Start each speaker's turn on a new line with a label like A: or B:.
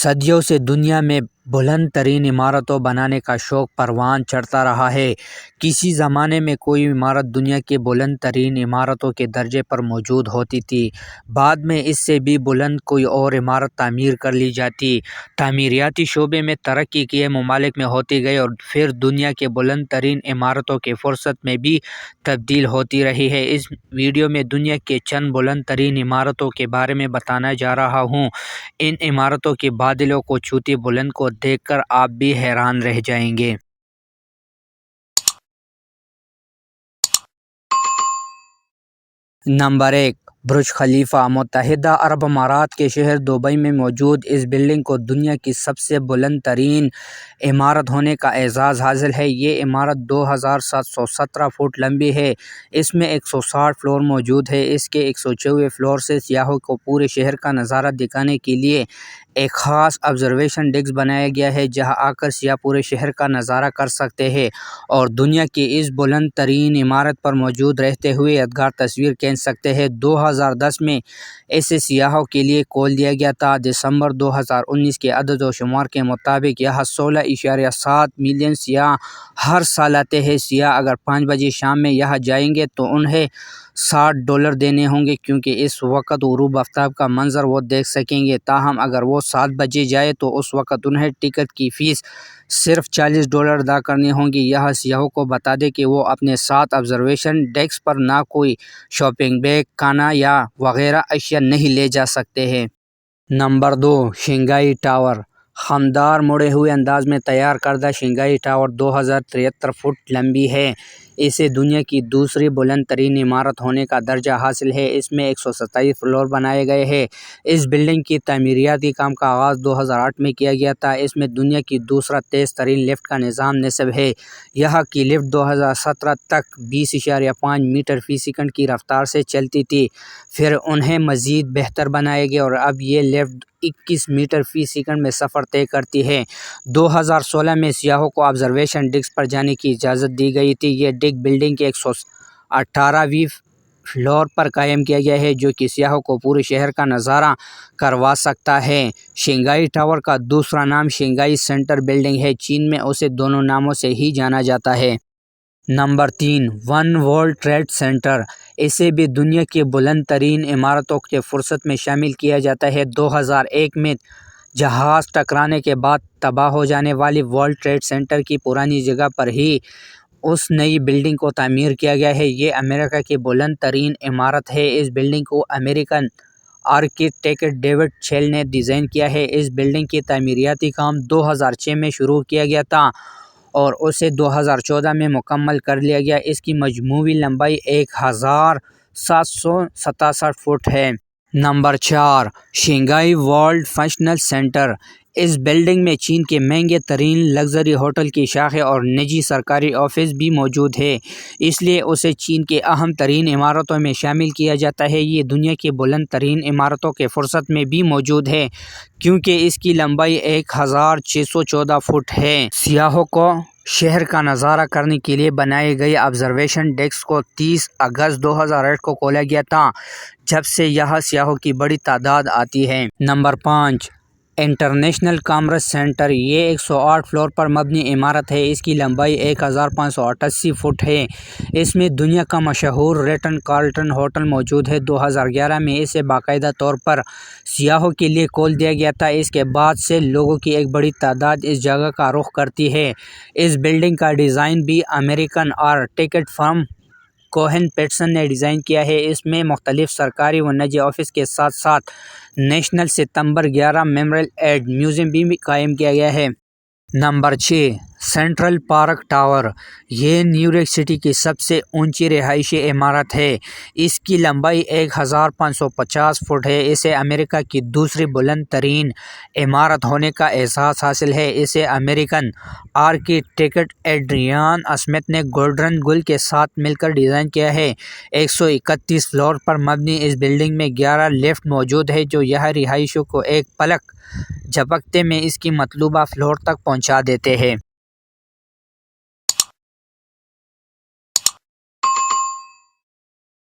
A: صدیوں سے دنیا میں بلند ترین عمارتوں بنانے کا شوق پروان چڑھتا رہا ہے۔ کسی زمانے میں کوئی عمارت دنیا کی بلند ترین عمارتوں کے درجے پر موجود ہوتی تھی، بعد میں اس سے بھی بلند کوئی اور عمارت تعمیر کر لی جاتی۔ تعمیراتی شعبے میں ترقی کئے ممالک میں ہوتی گئی اور پھر دنیا کے بلند ترین عمارتوں کی فہرست میں بھی تبدیل ہوتی رہی ہے۔ اس ویڈیو میں دنیا کے چند بلند ترین عمارتوں کے بارے میں بتانے جا رہا ہوں۔ ان عمارتوں کی بادلوں کو چھوتی بلند کو دیکھ کر آپ بھی حیران رہ جائیں گے۔ نمبر 1، برج خلیفہ۔ متحدہ عرب امارات کے شہر دبئی میں موجود اس بلڈنگ کو دنیا کی سب سے بلند ترین عمارت ہونے کا اعزاز حاصل ہے۔ یہ عمارت 2717 فٹ لمبی ہے۔ اس میں 160 فلور موجود ہیں۔ اس کے 124 فلور سے سیاحوں کو پورے شہر کا نظارہ دکھانے کے لیے ایک خاص آبزرویشن ڈیسک بنایا گیا ہے، جہاں آ کر سیاح پورے شہر کا نظارہ کر سکتے ہیں اور دنیا کی اس بلند ترین عمارت پر موجود رہتے ہوئے یادگار تصویر کھینچ سکتے ہیں۔ 2010 میں اسے سیاحوں کے لیے کھول دیا گیا تھا۔ دسمبر 2019 کے اعداد و شمار کے مطابق یہاں 16.7 ملین سیاح ہر سال آتے ہیں۔ سیاح اگر 5 بجے شام میں یہاں جائیں گے تو انہیں $60 دینے ہوں گے، کیونکہ اس وقت غروب آفتاب کا منظر وہ دیکھ سکیں گے۔ تاہم اگر وہ 7 بجے جائیں تو اس وقت انہیں ٹکٹ کی فیس صرف $40 ادا کرنی ہوگی۔ یہاں سیاحوں کو بتا دیں کہ وہ اپنے ساتھ آبزرویشن ڈیسک پر نہ کوئی شاپنگ بیگ، کھانا یا وغیرہ اشیاء نہیں لے جا سکتے ہیں۔ Number 2، Shanghai tower. خمدار مڑے ہوئے انداز میں تیار کردہ شنگھائی ٹاور 2073 فٹ لمبی ہے۔ اسے دنیا کی دوسری بلند ترین عمارت ہونے کا درجہ حاصل ہے۔ اس میں 127 فلور بنائے گئے ہیں۔ اس بلڈنگ کی تعمیراتی کام کا آغاز 2008 میں کیا گیا تھا۔ اس میں دنیا کی دوسرا تیز ترین لفٹ کا نظام نصب ہے۔ یہاں کی لفٹ 2017 تک 20.5 میٹر فی سیکنڈ کی رفتار سے چلتی تھی، پھر انہیں مزید بہتر بنایا گیا اور اب یہ لفٹ 21 میٹر فی سیکنڈ میں سفر طے کرتی ہے۔ 2016 میں سیاحوں کو آبزرویشن ڈیسک پر جانے کی اجازت دی گئی تھی۔ یہ ڈیسک بلڈنگ کے 118ویں فلور پر قائم کیا گیا ہے، جو کہ سیاحوں کو پورے شہر کا نظارہ کروا سکتا ہے۔ شنگھائی ٹاور کا دوسرا نام شنگھائی سینٹر بلڈنگ ہے۔ چین میں اسے دونوں ناموں سے ہی جانا جاتا ہے۔ Number 3، one world trade centre. اسے بھی دنیا کی بلند ترین عمارتوں کی فہرست میں شامل کیا جاتا ہے۔ 2001 میں جہاز ٹکرانے کے بعد تباہ ہو جانے والی ورلڈ ٹریڈ سینٹر کی پرانی جگہ پر ہی اس نئی بلڈنگ کو تعمیر کیا گیا ہے۔ یہ امریکہ کی بلند ترین عمارت ہے۔ اس بلڈنگ کو امریکن آرکیٹیکٹ ڈیوڈ چھیل نے ڈیزائن کیا ہے۔ اس بلڈنگ کی تعمیراتی کام 2006 میں شروع کیا گیا تھا اور اسے 2014 میں مکمل کر لیا گیا۔ اس کی مجموعی لمبائی 1767 فٹ ہے۔ Number 4، Shanghai world function centre. اس بلڈنگ میں چین کے مہنگے ترین لگژری ہوٹل کی شاخیں اور نجی سرکاری آفس بھی موجود ہیں، اس لیے اسے چین کی اہم ترین عمارتوں میں شامل کیا جاتا ہے۔ یہ دنیا کی بلند ترین عمارتوں کی فہرست میں بھی موجود ہے، کیونکہ اس کی لمبائی 1614 فٹ ہے۔ سیاحوں کو شہر کا نظارہ کرنے کے لیے بنائے گئے آبزرویشن ڈیسک کو 30 اگست 2008 کو کھولا گیا تھا، جب سے یہاں سیاحوں کی بڑی تعداد آتی ہے۔ Number 5، international commerce centre. یہ 108 فلور پر مبنی عمارت ہے۔ اس کی لمبائی 1588 فٹ ہے۔ اس میں دنیا کا مشہور ریٹن کارلٹن ہوٹل موجود ہے۔ 2011 میں اسے باقاعدہ طور پر سیاحوں کے لیے کھول دیا گیا تھا۔ اس کے بعد سے لوگوں کی ایک بڑی تعداد اس جگہ کا رخ کرتی ہے۔ اس بلڈنگ کا ڈیزائن بھی امریکن آرکیٹیکٹ فرم کوہن پیٹرسن نے ڈیزائن کیا ہے۔ اس میں مختلف سرکاری و نجی آفس کے ساتھ ساتھ national September 11 memorial and museum بھی قائم کیا گیا ہے۔ Number 6، central park tower. یہ نیویارک سٹی کی سب سے اونچی رہائشی عمارت ہے۔ اس کی لمبائی 1550 فٹ ہے۔ اسے امریکہ کی دوسری بلند ترین عمارت ہونے کا اعزاز حاصل ہے۔ اسے امریکن آرکیٹیکٹ ایڈریان اسمتھ نے گولڈن گل کے ساتھ مل کر ڈیزائن کیا ہے۔ 131 فلور پر مبنی اس بلڈنگ میں 11 لفٹ موجود ہیں، جو یہاں رہائشیوں کو ایک پلک جھپکتے میں اس کی مطلوبہ فلور تک پہنچا دیتے ہیں۔